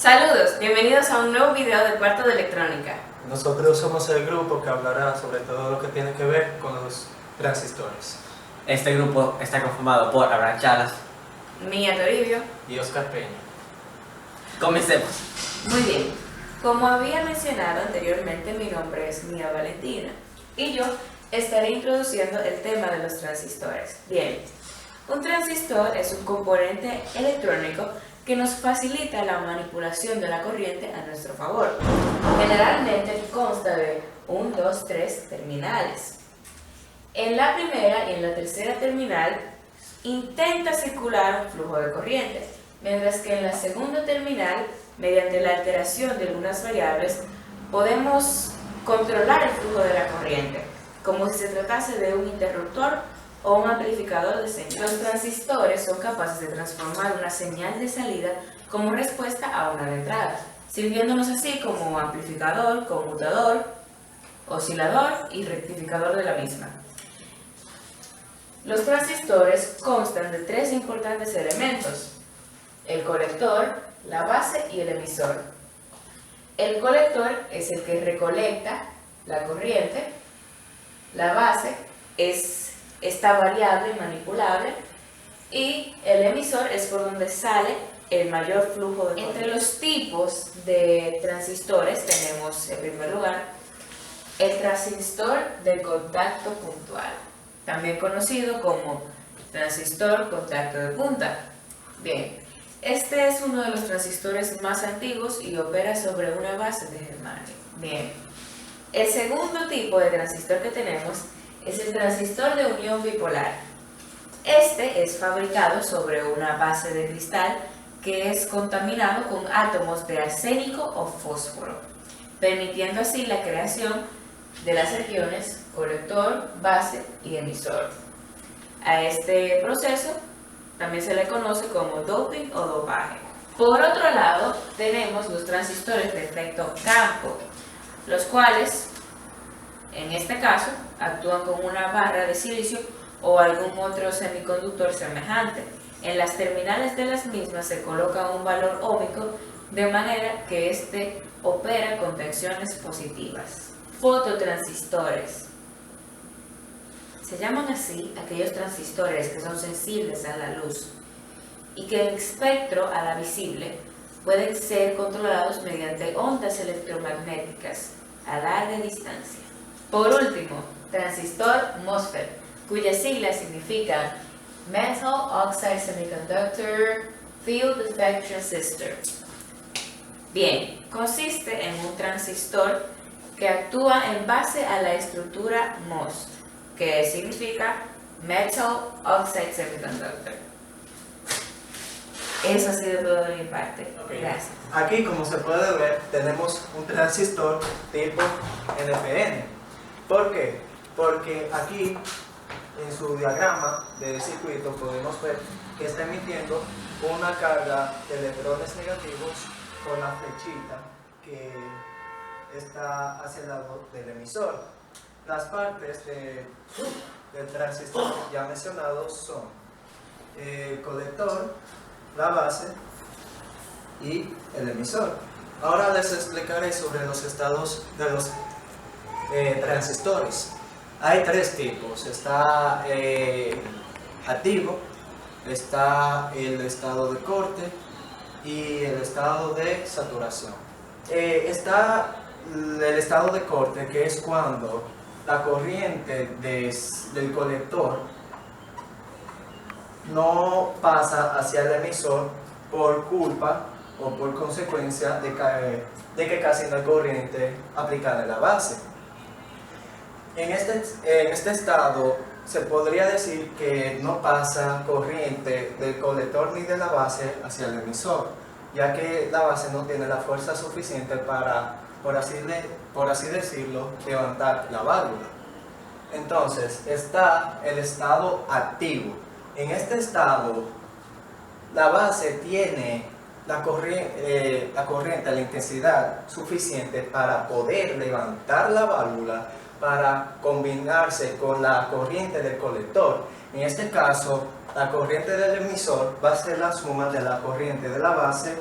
Saludos, bienvenidos a un nuevo video de Cuarto de Electrónica. Nosotros somos el grupo que hablará sobre todo lo que tiene que ver con los transistores. Este grupo está conformado por Abraham Chalas Mía Toribio. Y Oscar Peña. Comencemos. Muy bien, como había mencionado anteriormente, mi nombre es Mía Valentina y yo estaré introduciendo el tema de los transistores. Bien, un transistor es un componente electrónico que nos facilita la manipulación de la corriente a nuestro favor. Generalmente consta de 1, 2, 3 terminales. En la primera y en la tercera terminal intenta circular un flujo de corriente, mientras que en la segunda terminal, mediante la alteración de algunas variables, podemos controlar el flujo de la corriente, como si se tratase de un interruptor o un amplificador de señal. Los transistores son capaces de transformar una señal de salida como respuesta a una de entrada, sirviéndonos así como amplificador, conmutador, oscilador y rectificador de la misma. Los transistores constan de tres importantes elementos: el colector, la base y el emisor. El colector es el que recolecta la corriente, la base está variable y manipulable, y el emisor es por donde sale el mayor flujo de corriente. Entre los tipos de transistores tenemos, en primer lugar, el transistor de contacto puntual, también conocido como transistor contacto de punta. Bien, este es uno de los transistores más antiguos y opera sobre una base de germanio. Bien, el segundo tipo de transistor que tenemos es el transistor de unión bipolar. Este es fabricado sobre una base de cristal que es contaminado con átomos de arsénico o fósforo, permitiendo así la creación de las regiones colector, base y emisor. A este proceso también se le conoce como doping o dopaje. Por otro lado, tenemos los transistores de efecto campo, los cuales, en este caso, actúan como una barra de silicio o algún otro semiconductor semejante. En las terminales de las mismas se coloca un valor óhmico de manera que éste opera con tensiones positivas. Fototransistores. Se llaman así aquellos transistores que son sensibles a la luz y que en espectro a la visible pueden ser controlados mediante ondas electromagnéticas a larga distancia. Por último, transistor MOSFET, cuyas siglas significan Metal Oxide Semiconductor Field Effect Transistor. Bien, consiste en un transistor que actúa en base a la estructura MOS, que significa Metal Oxide Semiconductor. Eso ha sido todo de mi parte. Okay. Gracias. Aquí, como se puede ver, tenemos un transistor tipo NPN. ¿Por qué? Porque aquí, en su diagrama de circuito, podemos ver que está emitiendo una carga de electrones negativos con la flechita que está hacia el lado del emisor. Las partes del transistor ya mencionados son el colector, la base y el emisor. Ahora les explicaré sobre los estados de los transistores. Hay tres tipos: está activo, está el estado de corte y el estado de saturación. Está el estado de corte, que es cuando la corriente del colector no pasa hacia el emisor por culpa o por consecuencia de que casi no hay corriente aplicada en la base. En este estado se podría decir que no pasa corriente del colector ni de la base hacia el emisor, ya que la base no tiene la fuerza suficiente para, por así decirlo, levantar la válvula. Entonces está el estado activo. En este estado, la base tiene la corriente, la intensidad suficiente para poder levantar la válvula, para combinarse con la corriente del colector. En este caso, la corriente del emisor va a ser la suma de la corriente de la base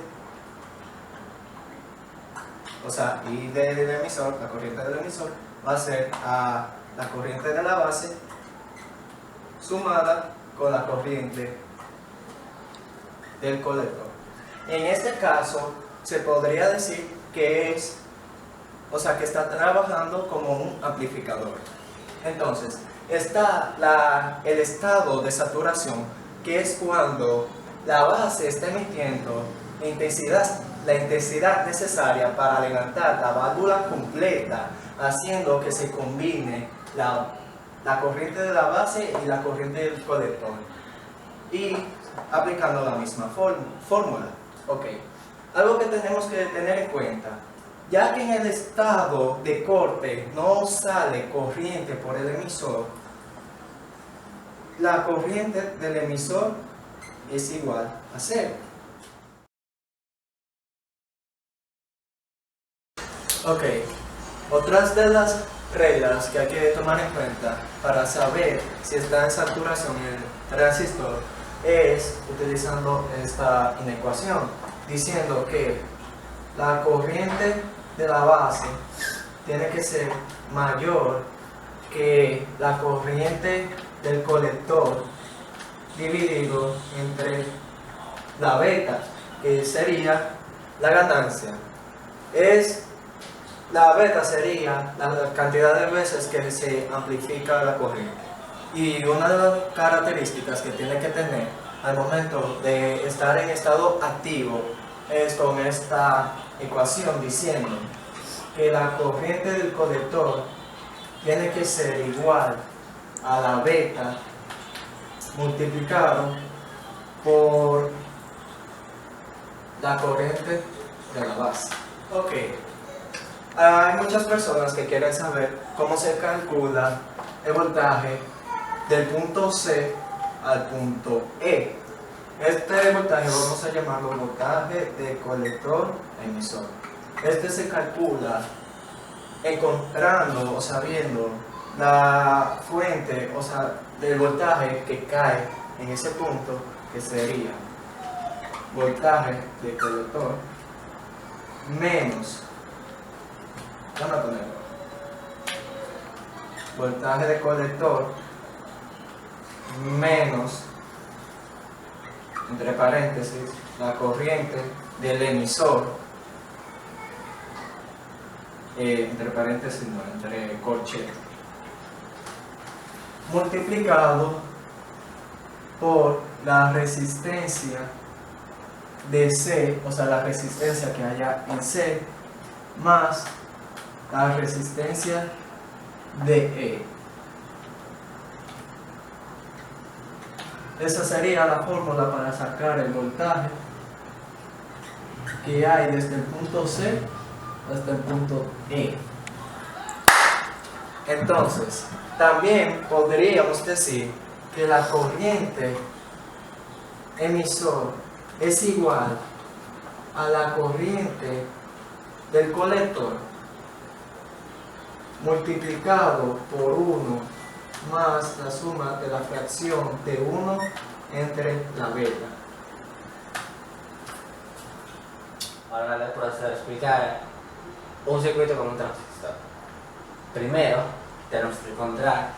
o sea, I del emisor, la corriente del emisor, va a ser a la corriente de la base sumada con la corriente del colector. En este caso, se podría decir que es, o sea, que está trabajando como un amplificador. Entonces, está el estado de saturación, que es cuando la base está emitiendo la intensidad necesaria para levantar la válvula completa, haciendo que se combine la corriente de la base y la corriente del colector, y aplicando la misma fórmula. Ok, algo que tenemos que tener en cuenta, ya que en el estado de corte no sale corriente por el emisor, la corriente del emisor es igual a cero. Ok, otras de las reglas que hay que tomar en cuenta para saber si está en saturación el transistor es utilizando esta inecuación, diciendo que la corriente de la base tiene que ser mayor que la corriente del colector dividido entre la beta, que sería la ganancia. La beta sería la cantidad de veces que se amplifica la corriente. Y una de las características que tiene que tener al momento de estar en estado activo es con esta ecuación diciendo que la corriente del colector tiene que ser igual a la beta multiplicado por la corriente de la base. Ok, hay muchas personas que quieren saber cómo se calcula el voltaje del punto C al punto E. Este voltaje vamos a llamarlo voltaje de colector emisor. Este se calcula encontrando o sabiendo la fuente, o sea, del voltaje que cae en ese punto, que sería voltaje de colector menos, vamos a ponerlo, voltaje de colector menos, entre paréntesis, la corriente del emisor, entre paréntesis no, entre corchetes, multiplicado por la resistencia de C, o sea, la resistencia que haya en C, más la resistencia de E. Esa sería la fórmula para sacar el voltaje que hay desde el punto C hasta el punto E. Entonces, también podríamos decir que la corriente emisor es igual a la corriente del colector multiplicado por 1 más la suma de la fracción de 1 entre la beta. Ahora les procedo a explicar un circuito con un transistor. Primero, tenemos que encontrar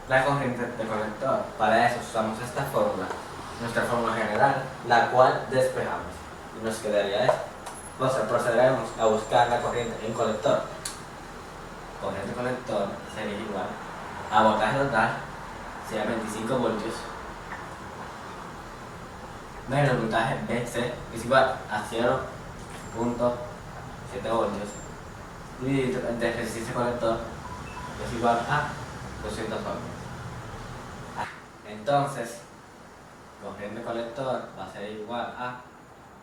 la corriente del colector. Para eso usamos esta fórmula, nuestra fórmula general, la cual despejamos. Y nos quedaría esto. Entonces procederemos a buscar la corriente en colector. Corriente colector sería igual a voltaje total, sería 25 voltios, menos el voltaje BC, es igual a 0.7 voltios, dividido entre resistencia colector, es igual a 200 ohms. Entonces, corriente colector va a ser igual a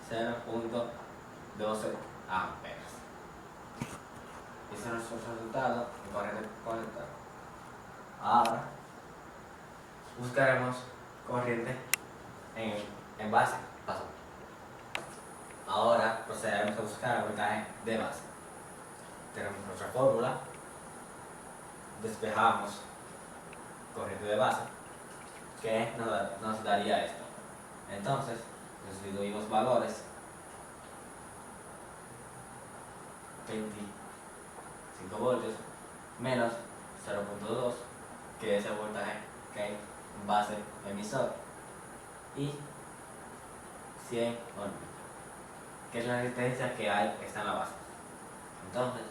0.12 amperes. Ese es nuestro resultado de corriente colector. Ahora buscaremos corriente en base. Ahora procederemos a buscar el voltaje de base. Tenemos nuestra fórmula, despejamos corriente de base, que nos daría esto. Entonces, distribuimos valores. 25 voltios menos 0.2, que es el voltaje que hay en base emisor, y 100 ohms, que es la resistencia que hay, está en la base. Entonces,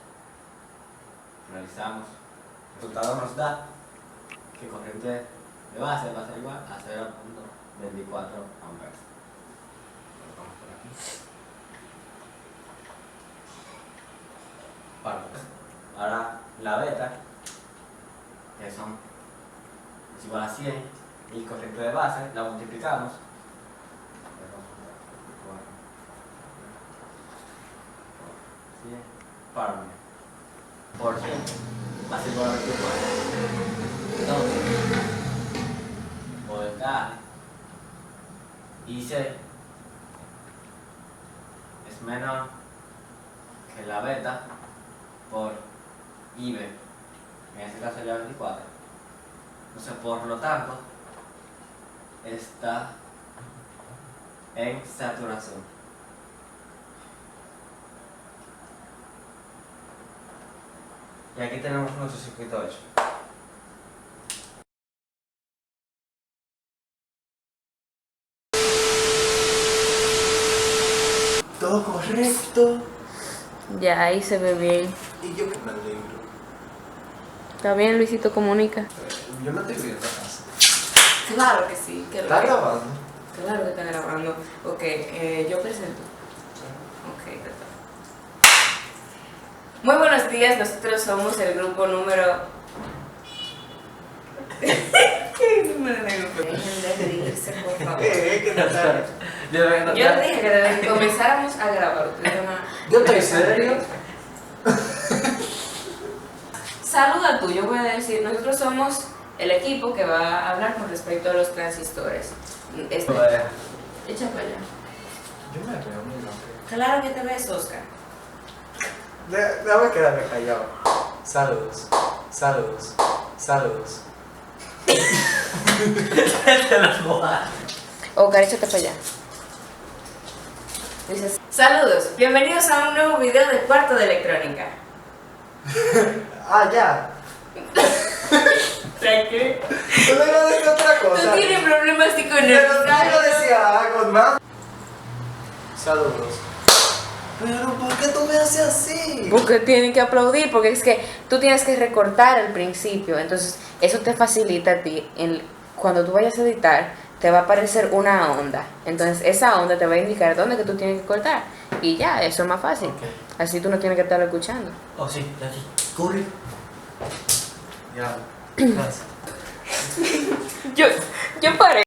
realizamos, el resultado nos da que corriente de base va a ser igual a 0.24 amperes. Lo colocamos por aquí. Ahora la beta, que es igual a 100, y corriente de base la multiplicamos por 100 va a ser igual a 24. Entonces, voltaje IC es menor que la beta por IB, en este caso sería 24. Entonces, por lo tanto, está en saturación. Y aquí tenemos nuestro circuito hecho. Todo correcto. Ya, ahí se ve bien. Y yo que me alegro. ¿Está bien, Luisito Comunica? Yo no estoy viendo casa. Claro que sí. Que ¿Está grabando? Claro que está grabando. Ok, yo presento. Ok, perfecto. Muy buenos días, nosotros somos el grupo número... ¿Qué número de grupo? Dejen de reírse, por favor. ¿Qué tal? Yo dije que desde que comenzáramos a grabar, ustedes van a... Yo estoy serio. Saluda tú, yo voy a decir, nosotros somos el equipo que va a hablar con respecto a los transistores. Echa para allá. Yo me veo muy loco. Claro que te ves, Oscar. Déjame quedarme callado. Saludos. Saludos. Saludos. Oscar, échate para allá. Dices, saludos, bienvenidos a un nuevo video de Cuarto de Electrónica. Ah, ya. ¿Qué? Tú me ibas a decir otra cosa. Tú tienes problemas Pero psiconeurales. yo decía algo más. Saludos. Pero ¿por qué tú me haces así? Porque tienen que aplaudir, porque es que tú tienes que recortar al principio, entonces eso te facilita a ti, cuando tú vayas a editar, te va a aparecer una onda, entonces esa onda te va a indicar dónde que tú tienes que cortar, y ya, eso es más fácil, así tú no tienes que estar escuchando. Oh, sí, ya sí. Corre. Ya. Gracias. Yo paré.